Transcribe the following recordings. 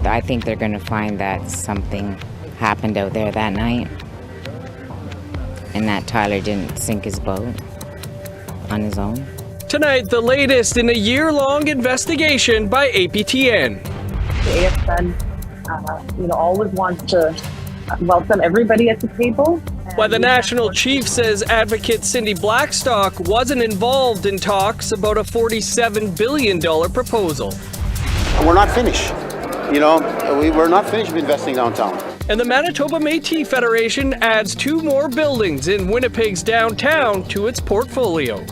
I think they're going to find that something happened out there that night and that Tyler didn't sink his boat on his own. Tonight, the latest in a year-long investigation by APTN. The AFN, always wants to welcome everybody at the table. While the national chief says advocate Cindy Blackstock wasn't involved in talks about a $47 billion proposal. We're not finished. We're not finished investing downtown. And the Manitoba Metis Federation adds 2 more buildings in Winnipeg's downtown to its portfolio.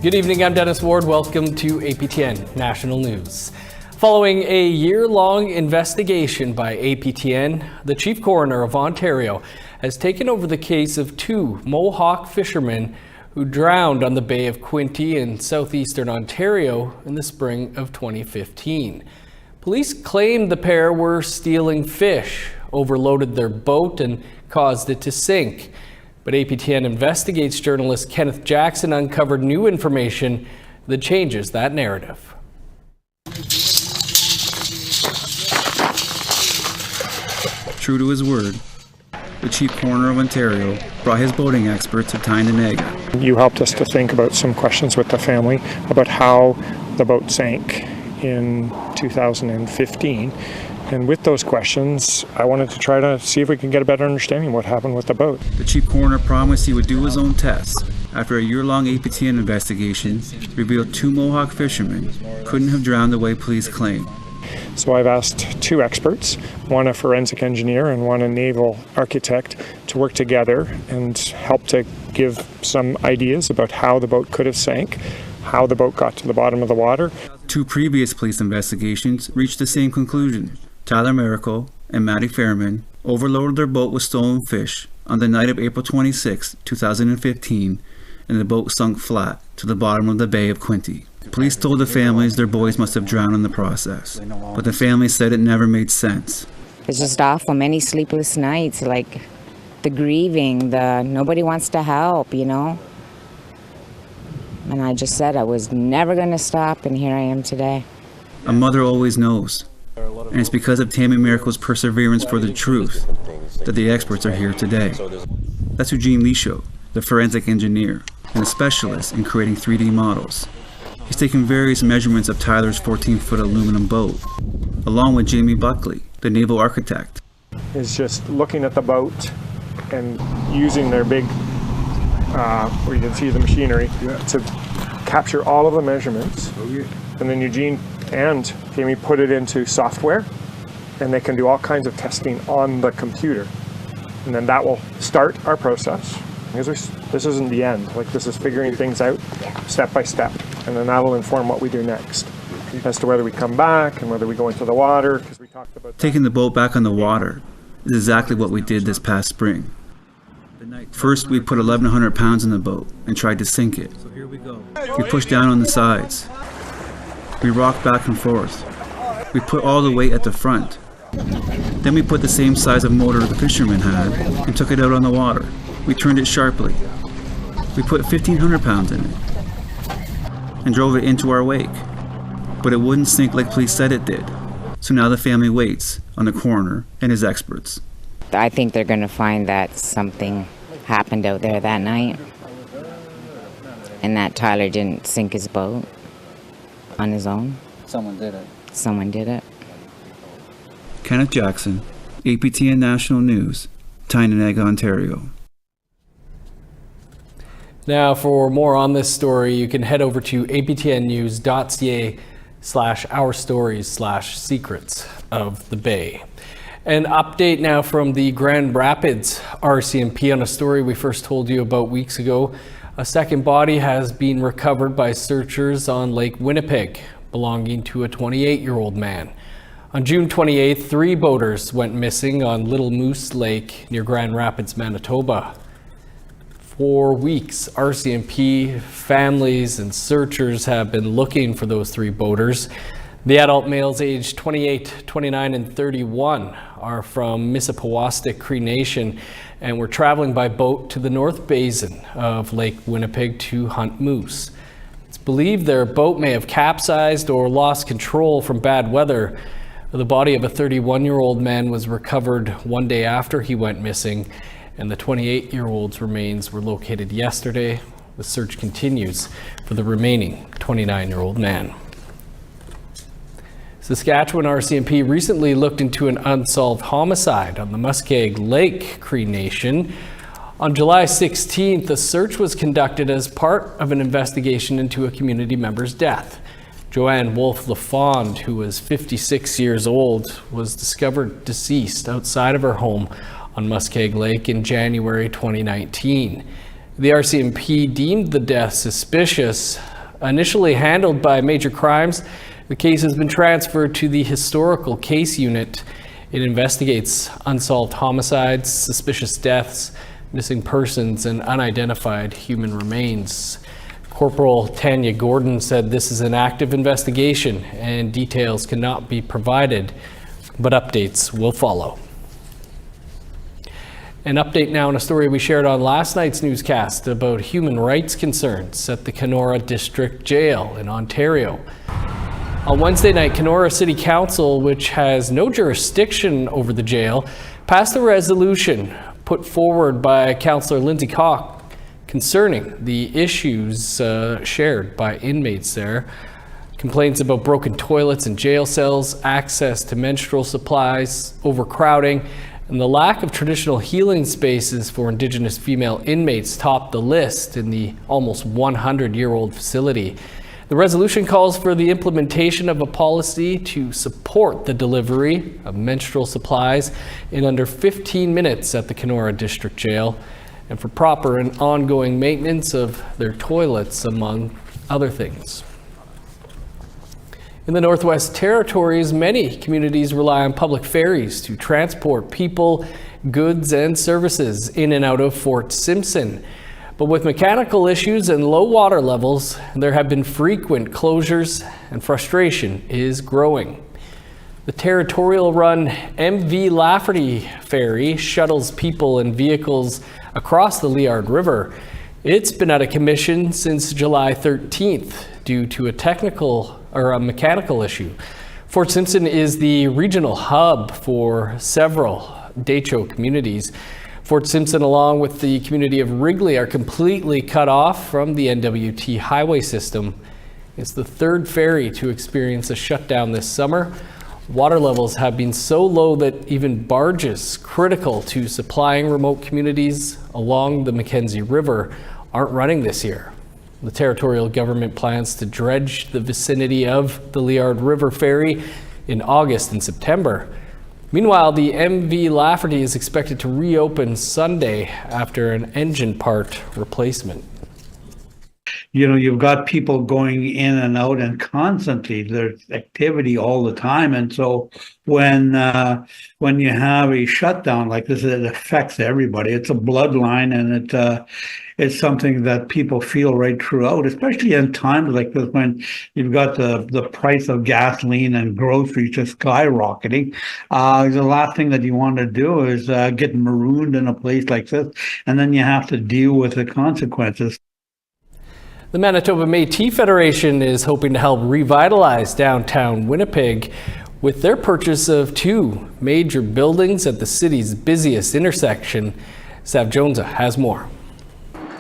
Good evening, I'm Dennis Ward. Welcome to APTN National News. Following a year-long investigation by APTN, the chief coroner of Ontario has taken over the case of 2 Mohawk fishermen who drowned on the Bay of Quinte in southeastern Ontario in the spring of 2015. Police claimed the pair were stealing fish, overloaded their boat, and caused it to sink. But APTN Investigates journalist Kenneth Jackson uncovered new information that changes that narrative. True to his word, the chief coroner of Ontario brought his boating experts to Tyndonega. You helped us to think about some questions with the family about how the boat sank in 2015. And with those questions, I wanted to try to see if we can get a better understanding of what happened with the boat. The chief coroner promised he would do his own tests. After a year-long APTN investigation revealed 2 Mohawk fishermen couldn't have drowned the way police claim. So I've asked 2 experts, one a forensic engineer and one a naval architect, to work together and help to give some ideas about how the boat could have sank, how the boat got to the bottom of the water. 2 previous police investigations reached the same conclusion. Tyler Miracle and Matty Fairman overloaded their boat with stolen fish on the night of April 26, 2015, and the boat sunk flat to the bottom of the Bay of Quinte. Police told the families their boys must have drowned in the process, but the families said it never made sense. It's just awful. Many sleepless nights, like the grieving, the nobody wants to help, And I just said I was never going to stop, and here I am today. A mother always knows. And it's because of Tammy Miracle's perseverance for the truth that the experts are here today. That's Eugene Lisho, the forensic engineer and a specialist in creating 3D models. He's taken various measurements of Tyler's 14-foot aluminum boat, along with Jamie Buckley, the naval architect. Is just looking at the boat and using their big, where you can see the machinery, to capture all of the measurements. And then Eugene and Jamie put it into software, and they can do all kinds of testing on the computer. And then that will start our process. Because this isn't the end. This is figuring things out step by step. And then that'll inform what we do next as to whether we come back and whether we go into the water. Because we talked about taking the boat back on the water is exactly what we did this past spring. First, we put 1,100 pounds in the boat and tried to sink it. We pushed down on the sides. We rocked back and forth. We put all the weight at the front. Then we put the same size of motor the fisherman had and took it out on the water. We turned it sharply. We put 1,500 pounds in it and drove it into our wake. But it wouldn't sink like police said it did. So now the family waits on the coroner and his experts. I think they're going to find that something happened out there that night and that Tyler didn't sink his boat on his own. Someone did it. Someone did it. Kenneth Jackson, APTN National News, Tyndonega, Ontario. Now, for more on this story, you can head over to aptnnews.ca/ourstories/secrets of the Bay. An update now from the Grand Rapids RCMP on a story we first told you about weeks ago. A second body has been recovered by searchers on Lake Winnipeg, belonging to a 28-year-old man. On June 28th, 3 boaters went missing on Little Moose Lake near Grand Rapids, Manitoba. For weeks, RCMP, families, and searchers have been looking for those 3 boaters. The adult males aged 28, 29, and 31 are from Mississippiwastic Cree Nation and were traveling by boat to the North Basin of Lake Winnipeg to hunt moose. It's believed their boat may have capsized or lost control from bad weather. The body of a 31-year-old man was recovered one day after he went missing, and the 28-year-old's remains were located yesterday. The search continues for the remaining 29-year-old man. Saskatchewan RCMP recently looked into an unsolved homicide on the Muskeg Lake Cree Nation. On July 16th, a search was conducted as part of an investigation into a community member's death. Joanne Wolf-Lafond, who was 56 years old, was discovered deceased outside of her home on Muskeg Lake in January 2019. The RCMP deemed the death suspicious. Initially handled by Major Crimes, the case has been transferred to the Historical Case Unit. It investigates unsolved homicides, suspicious deaths, missing persons, and unidentified human remains. Corporal Tanya Gordon said this is an active investigation and details cannot be provided, but updates will follow. An update now on a story we shared on last night's newscast about human rights concerns at the Kenora District Jail in Ontario. On Wednesday night, Kenora City Council, which has no jurisdiction over the jail, passed a resolution put forward by Councillor Lindsay Koch concerning the issues shared by inmates there. Complaints about broken toilets in jail cells, access to menstrual supplies, overcrowding, and the lack of traditional healing spaces for Indigenous female inmates topped the list in the almost 100-year-old facility. The resolution calls for the implementation of a policy to support the delivery of menstrual supplies in under 15 minutes at the Kenora District Jail, and for proper and ongoing maintenance of their toilets, among other things. In the Northwest Territories, many communities rely on public ferries to transport people, goods, and services in and out of Fort Simpson. But with mechanical issues and low water levels, there have been frequent closures and frustration is growing. The territorial-run MV Lafferty ferry shuttles people and vehicles across the Liard River. It's been out of commission since July 13th due to a mechanical issue. Fort Simpson is the regional hub for several Decho communities. Fort Simpson, along with the community of Wrigley, are completely cut off from the NWT highway system. It's the third ferry to experience a shutdown this summer. Water levels have been so low that even barges critical to supplying remote communities along the Mackenzie River aren't running this year. The territorial government plans to dredge the vicinity of the Liard River ferry in August and September. Meanwhile, the MV Lafferty is expected to reopen Sunday after an engine part replacement. You know, you've got people going in and out, and constantly there's activity all the time. And so when you have a shutdown like this, it affects everybody. It's a bloodline, and it's something that people feel right throughout, especially in times like this when you've got the price of gasoline and groceries just skyrocketing. The last thing that you want to do is get marooned in a place like this, and then you have to deal with the consequences. The Manitoba Metis Federation is hoping to help revitalize downtown Winnipeg with their purchase of 2 major buildings at the city's busiest intersection. Sav Jonesa has more.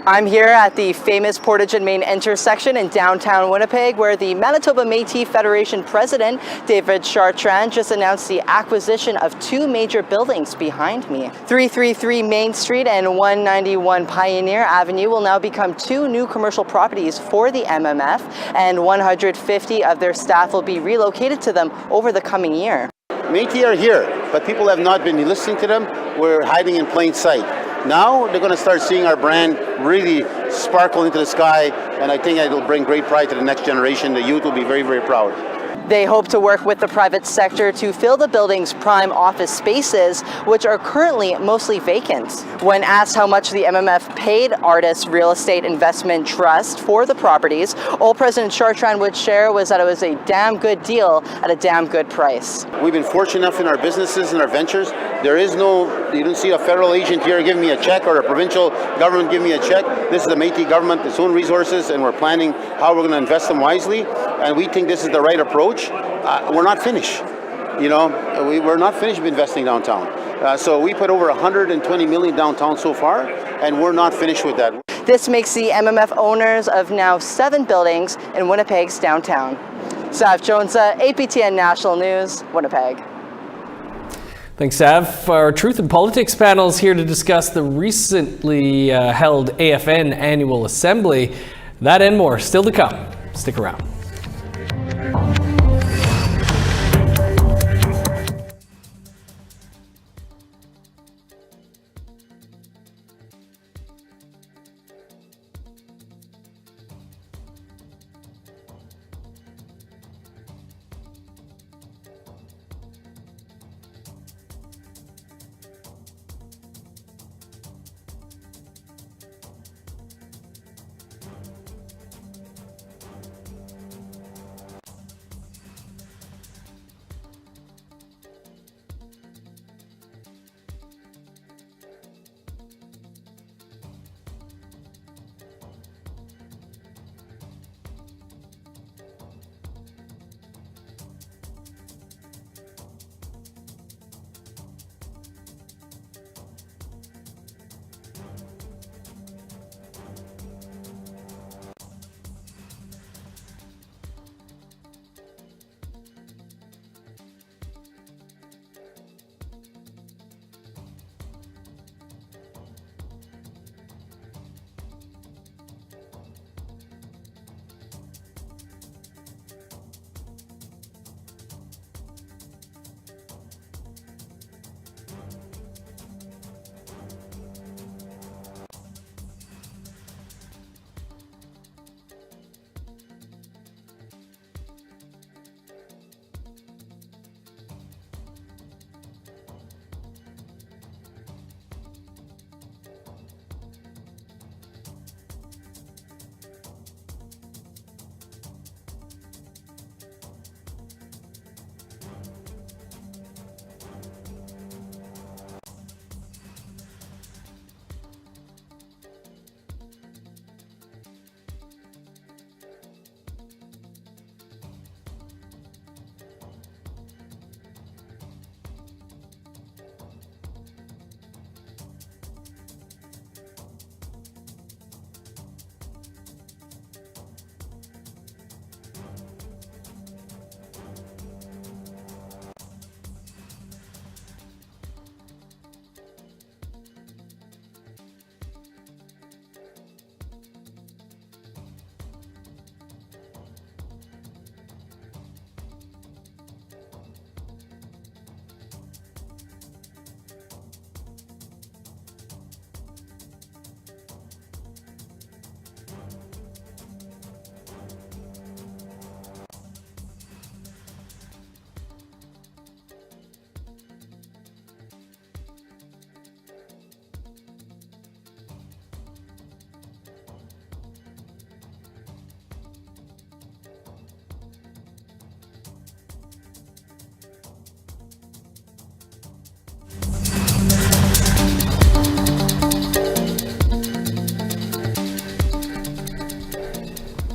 I'm here at the famous Portage and Main intersection in downtown Winnipeg, where the Manitoba Métis Federation President David Chartrand just announced the acquisition of 2 major buildings behind me. 333 Main Street and 191 Pioneer Avenue will now become 2 new commercial properties for the MMF, and 150 of their staff will be relocated to them over the coming year. Métis are here, but people have not been listening to them. We're hiding in plain sight. Now they're going to start seeing our brand really sparkle into the sky, and I think it'll bring great pride to the next generation. The youth will be very, very proud. They hope to work with the private sector to fill the building's prime office spaces, which are currently mostly vacant. When asked how much the MMF paid Artis Real Estate Investment Trust for the properties, all President Chartrand would share was that it was a damn good deal at a damn good price. We've been fortunate enough in our businesses and our ventures There is no, you don't see a federal agent here giving me a check or a provincial government giving me a check. This is the Métis government, its own resources, and we're planning how we're going to invest them wisely. And we think this is the right approach. We're not finished. You know, we're not finished investing downtown. So we put over 120 million downtown so far, and we're not finished with that. This makes the MMF owners of now 7 buildings in Winnipeg's downtown. Sav Jonesa, APTN National News, Winnipeg. Thanks, Sav. Our Truth in Politics panel is here to discuss the recently held AFN Annual Assembly. That and more still to come. Stick around.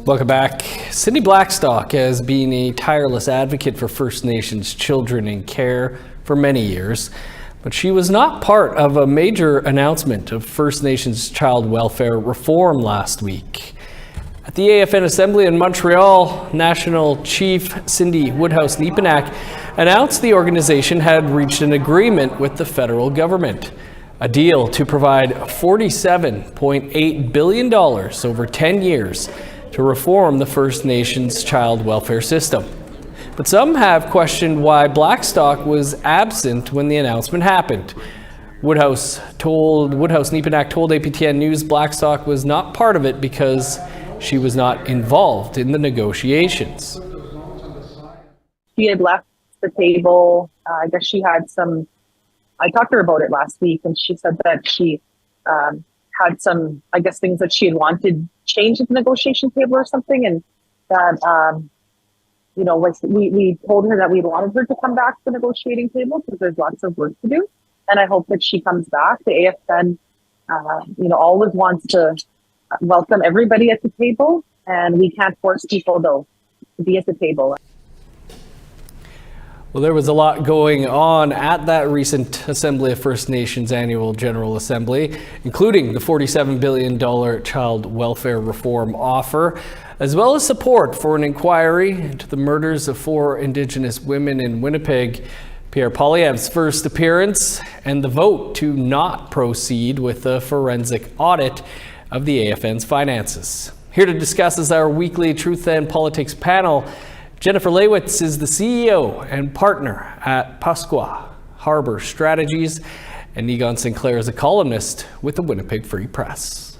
Welcome back. Cindy Blackstock has been a tireless advocate for First Nations children in care for many years, but she was not part of a major announcement of First Nations child welfare reform last week. At the AFN Assembly in Montreal, National Chief Cindy Woodhouse-Nepenak announced the organization had reached an agreement with the federal government, a deal to provide $47.8 billion over 10 years to reform the First Nations child welfare system. But some have questioned why Blackstock was absent when the announcement happened. Woodhouse-Nepenak told APTN News Blackstock was not part of it because she was not involved in the negotiations. She had left the table. I guess she had some, I talked to her about it last week, and she said that she had some, I guess, things that she had wanted changed at the negotiation table or something, and that, we told her that we wanted her to come back to the negotiating table because there's lots of work to do. and I hope that she comes back. The AFN, always wants to welcome everybody at the table, and we can't force people, though, to be at the table. Well, there was a lot going on at that recent Assembly of First Nations Annual General Assembly, including the $47 billion child welfare reform offer, as well as support for an inquiry into the murders of 4 Indigenous women in Winnipeg, Pierre Poilievre's first appearance, and the vote to not proceed with a forensic audit of the AFN's finances. Here to discuss is our weekly Truth and Politics panel. Jennifer Lewitz is the CEO and partner at Pasqua Harbor Strategies, and Negon Sinclair is a columnist with the Winnipeg Free Press.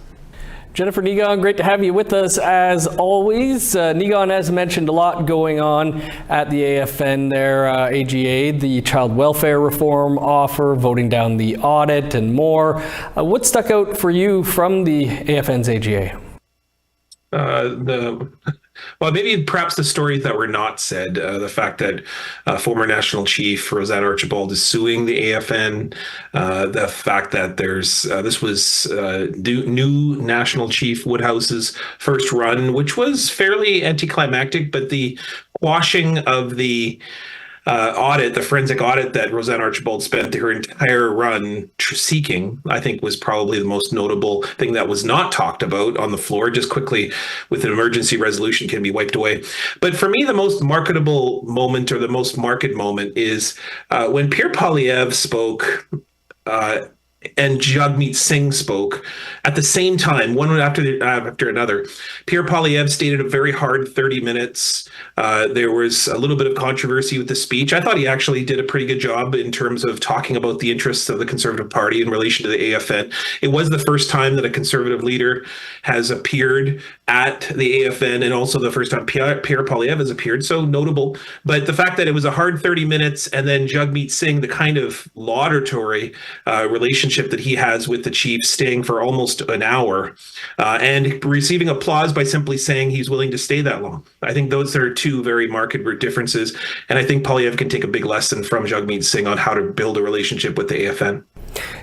Jennifer, Negon, great to have you with us as always. Negon, as mentioned, a lot going on at the AFN there, AGA, the child welfare reform offer, voting down the audit, and more. What stuck out for you from the AFN's AGA? Well, maybe perhaps the stories that were not said, the fact that former National Chief Roseanne Archibald is suing the AFN, the fact that this was new National Chief Woodhouse's first run, which was fairly anticlimactic, but the quashing of the audit, the forensic audit that Roseanne Archibald spent her entire run seeking, I think was probably the most notable thing that was not talked about on the floor. Just quickly, with an emergency resolution, can be wiped away. But for me, the most marketable moment, or the most market moment, is when Pierre Poilievre spoke and Jagmeet Singh spoke at the same time, one after another. Pierre Poilievre stated a very hard 30 minutes. There was a little bit of controversy with the speech. I thought he actually did a pretty good job in terms of talking about the interests of the Conservative Party in relation to the AFN. It was the first time that a Conservative leader has appeared at the AFN, and also the first time Pierre Poilievre has appeared, so notable. But the fact that it was a hard 30 minutes, and then Jagmeet Singh, the kind of laudatory relationship that he has with the chief, staying for almost an hour and receiving applause by simply saying he's willing to stay that long. I think those are two very marked differences, and I think Poilievre can take a big lesson from Jagmeet Singh on how to build a relationship with the AFN.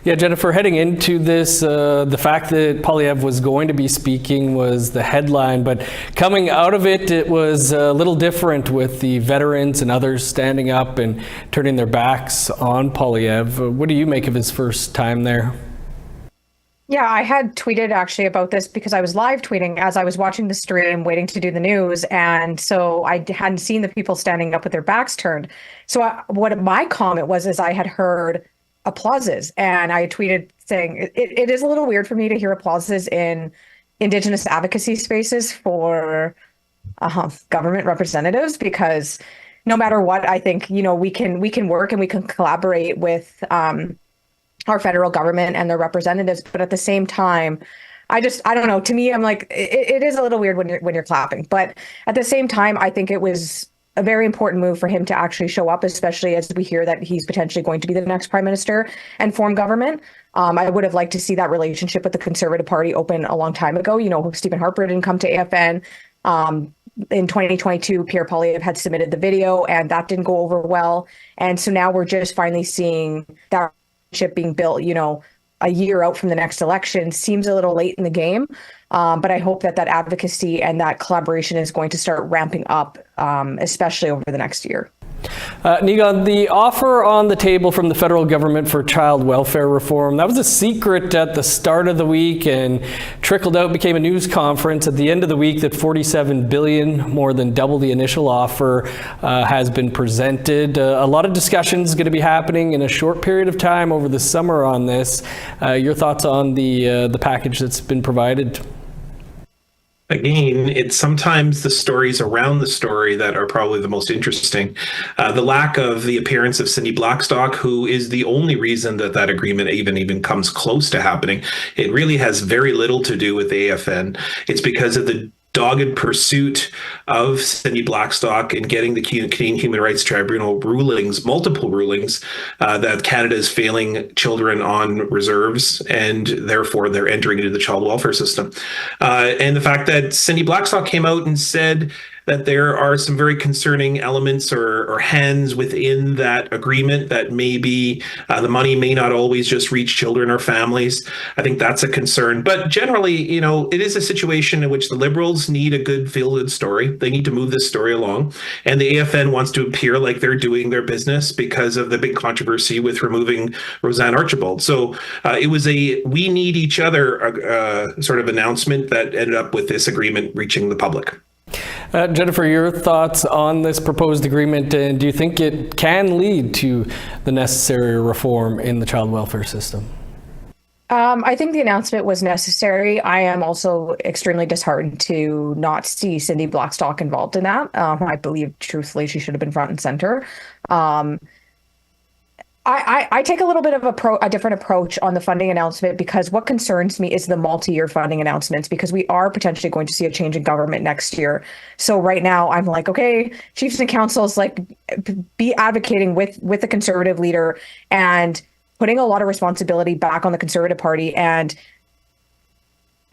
Yeah, Jennifer, heading into this, the fact that Poilievre was going to be speaking was the headline, but coming out of it, it was a little different, with the veterans and others standing up and turning their backs on Poilievre. What do you make of his first time there? Yeah, I had tweeted actually about this because I was live tweeting as I was watching the stream, waiting to do the news. And so I hadn't seen the people standing up with their backs turned. So what my comment was, is I had heard applauses, and I tweeted saying it is a little weird for me to hear applauses in Indigenous advocacy spaces for government representatives, because no matter what, I think, we can work and we can collaborate with our federal government and their representatives. But at the same time, I don't know, to me, I'm like, it is a little weird when you're clapping. But at the same time, I think it was a very important move for him to actually show up, especially as we hear that he's potentially going to be the next prime minister and form government. I would have liked to see that relationship with the Conservative Party open a long time ago. Stephen Harper didn't come to AFN. In 2022, Pierre Poilievre had submitted the video, and that didn't go over well. And so now we're just finally seeing that relationship being built, a year out from the next election. Seems a little late in the game. But I hope that advocacy and that collaboration is going to start ramping up, especially over the next year. Negon, the offer on the table from the federal government for child welfare reform, that was a secret at the start of the week and trickled out, became a news conference at the end of the week that $47 billion, more than double the initial offer, has been presented. A lot of discussions going to be happening in a short period of time over the summer on this. Your thoughts on the package that's been provided? Again, it's sometimes the stories around the story that are probably the most interesting. The lack of the appearance of Cindy Blackstock, who is the only reason that agreement even comes close to happening. It really has very little to do with the AFN. It's because of the dogged pursuit of Cindy Blackstock in getting the Canadian Human Rights Tribunal rulings, multiple rulings, that Canada is failing children on reserves, and therefore they're entering into the child welfare system. And the fact that Cindy Blackstock came out and said that there are some very concerning elements or hands within that agreement that maybe the money may not always just reach children or families. I think that's a concern. But generally, you know, it is a situation in which the Liberals need a good feel-good story. They need to move this story along. And the AFN wants to appear like they're doing their business because of the big controversy with removing Roseanne Archibald. So it was a we need each other sort of announcement that ended up with this agreement reaching the public. Jennifer, your thoughts on this proposed agreement, and do you think it can lead to the necessary reform in the child welfare system? I think the announcement was necessary. I am also extremely disheartened to not see Cindy Blackstock involved in that. I believe, truthfully, she should have been front and center. I take a little bit of a different approach on the funding announcement, because what concerns me is the multi-year funding announcements, because we are potentially going to see a change in government next year. So right now I'm like, okay, chiefs and councils, like, be advocating with the Conservative leader and putting a lot of responsibility back on the Conservative Party, and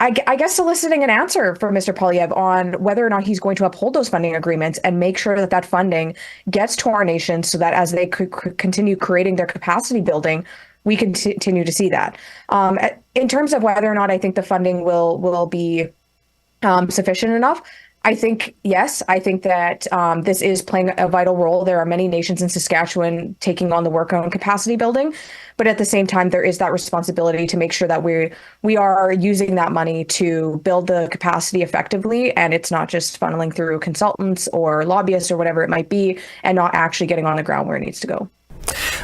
I guess soliciting an answer from Mr. Poilievre on whether or not he's going to uphold those funding agreements and make sure that that funding gets to our nation, so that as they continue creating their capacity building, we continue to see that. In terms of whether or not I think the funding will be sufficient enough, I think, yes, I think that this is playing a vital role. There are many nations in Saskatchewan taking on the work on capacity building, but at the same time, there is that responsibility to make sure that we are using that money to build the capacity effectively, and it's not just funneling through consultants or lobbyists or whatever it might be, and not actually getting on the ground where it needs to go.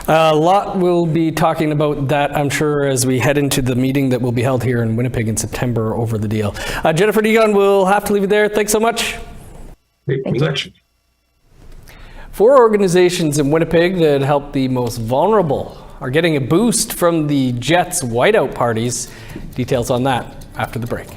A lot we'll be talking about that, I'm sure, as we head into the meeting that will be held here in Winnipeg in September over the deal. Jennifer Degon, we'll have to leave it there. Thanks so much. Thank you. 4 organizations in Winnipeg that help the most vulnerable are getting a boost from the Jets' whiteout parties. Details on that after the break.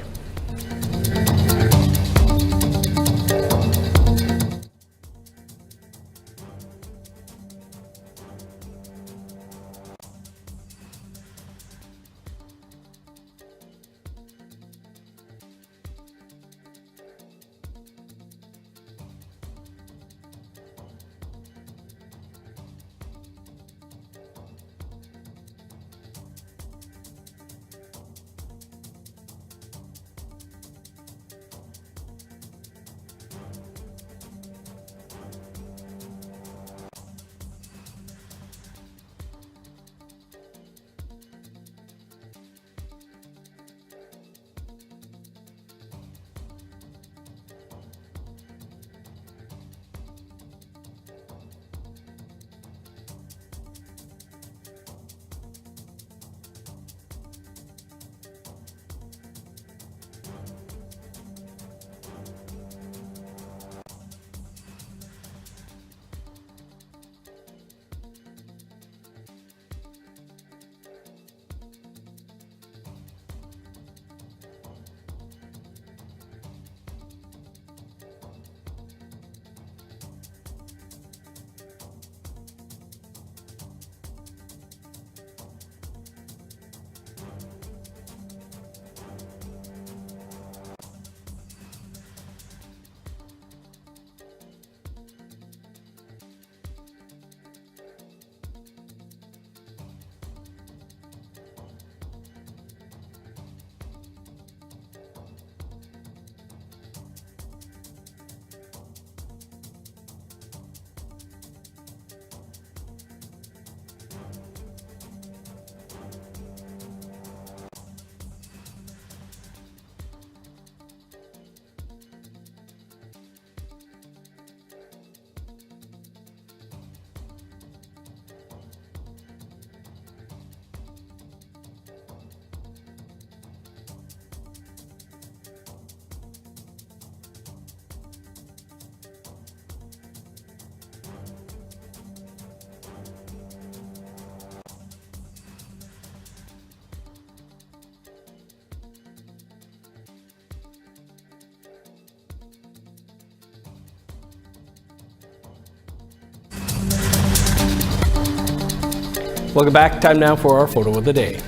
Welcome back. Time now for our photo of the day.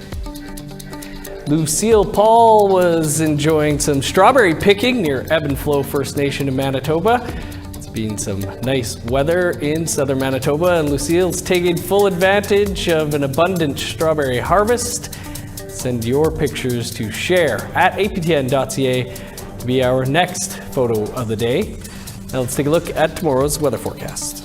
Lucille Paul was enjoying some strawberry picking near Ebb and Flow First Nation in Manitoba. It's been some nice weather in southern Manitoba, and Lucille's taking full advantage of an abundant strawberry harvest. Send your pictures to share@aptn.ca to be our next photo of the day. Now let's take a look at tomorrow's weather forecast.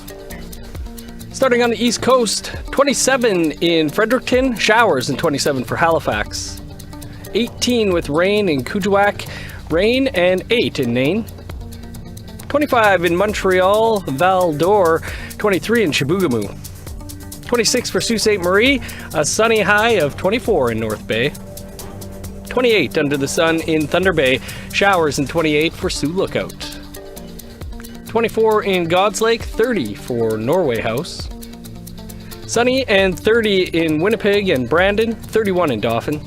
Starting on the East Coast, 27 in Fredericton, showers, and 27 for Halifax. 18 with rain in Kuujjuaq, rain, and 8 in Nain. 25 in Montreal, Val d'Or, 23 in Chibougamau. 26 for Sault Ste. Marie, a sunny high of 24 in North Bay. 28 under the sun in Thunder Bay, showers, and 28 for Sioux Lookout. 24 in God's Lake, 30 for Norway House. Sunny and 30 in Winnipeg and Brandon, 31 in Dauphin.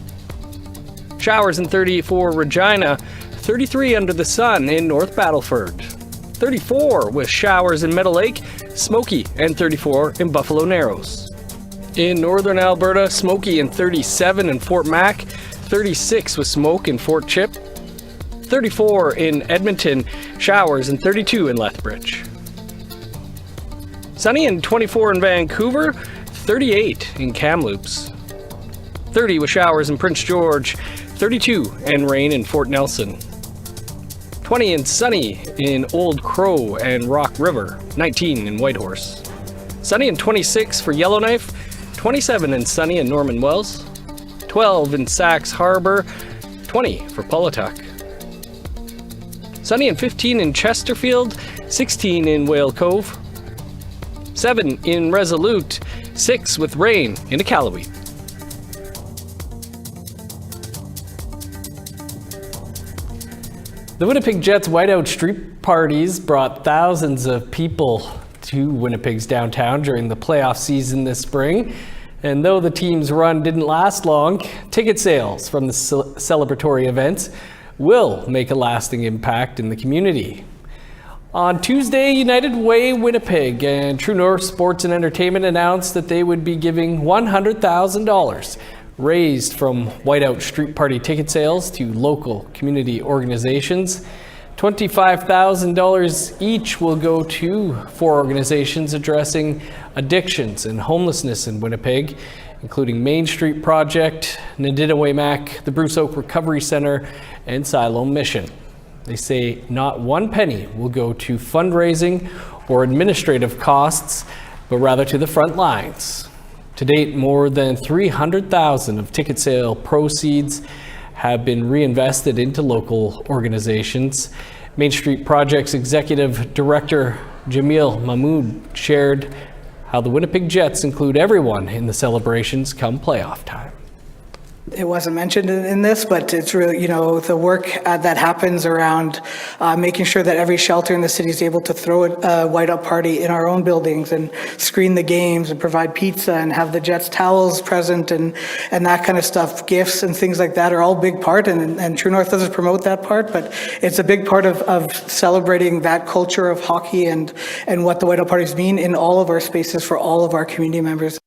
Showers and 30 for Regina, 33 under the sun in North Battleford. 34 with showers in Meadow Lake, smoky, and 34 in Buffalo Narrows. In northern Alberta, smoky and 37 in Fort Mac, 36 with smoke in Fort Chip, 34 in Edmonton, showers, and 32 in Lethbridge. Sunny and 24 in Vancouver, 38 in Kamloops. 30 with showers in Prince George, 32 and rain in Fort Nelson. 20 and sunny in Old Crow and Rock River, 19 in Whitehorse. Sunny and 26 for Yellowknife, 27 and sunny in Norman Wells, 12 in Sax Harbor, 20 for Pawlatuck. Sunny and 15 in Chesterfield, 16 in Whale Cove, 7 in Resolute, 6 with rain in Iqaluit. The Winnipeg Jets whiteout street parties brought thousands of people to Winnipeg's downtown during the playoff season this spring. And though the team's run didn't last long, ticket sales from the celebratory events will make a lasting impact in the community. On Tuesday, United Way Winnipeg and True North Sports and Entertainment announced that they would be giving $100,000 raised from whiteout street party ticket sales to local community organizations. $25,000 each will go to 4 organizations addressing addictions and homelessness in Winnipeg, including Main Street Project, Nadinawaymak, the Bruce Oak Recovery Center, and Siloam Mission. They say not one penny will go to fundraising or administrative costs, but rather to the front lines. To date, more than $300,000 of ticket sale proceeds have been reinvested into local organizations. Main Street Project's Executive Director Jamil Mahmood shared how the Winnipeg Jets include everyone in the celebrations come playoff time. It wasn't mentioned in this, but it's really, the work that happens around making sure that every shelter in the city is able to throw a whiteout party in our own buildings and screen the games and provide pizza and have the Jets towels present and that kind of stuff. Gifts and things like that are all a big part, and True North doesn't promote that part, but it's a big part of celebrating that culture of hockey and what the whiteout parties mean in all of our spaces for all of our community members.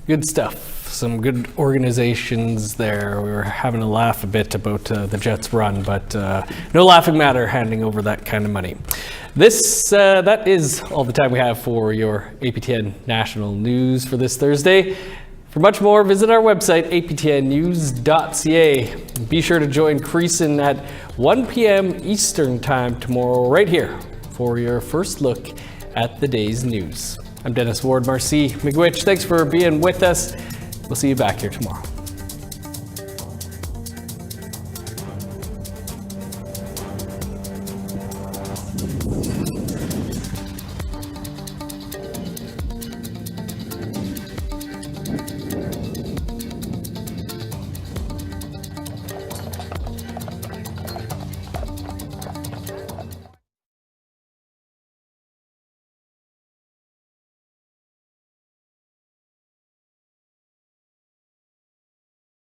Good stuff. Some good organizations there. We were having a laugh a bit about the Jets run, but no laughing matter handing over that kind of money. That is all the time we have for your APTN National News for this Thursday. For much more, visit our website, aptnnews.ca. Be sure to join Creason at 1 p.m. Eastern Time tomorrow, right here, for your first look at the day's news. I'm Dennis Ward. Marcy McGuitch, thanks for being with us. We'll see you back here tomorrow.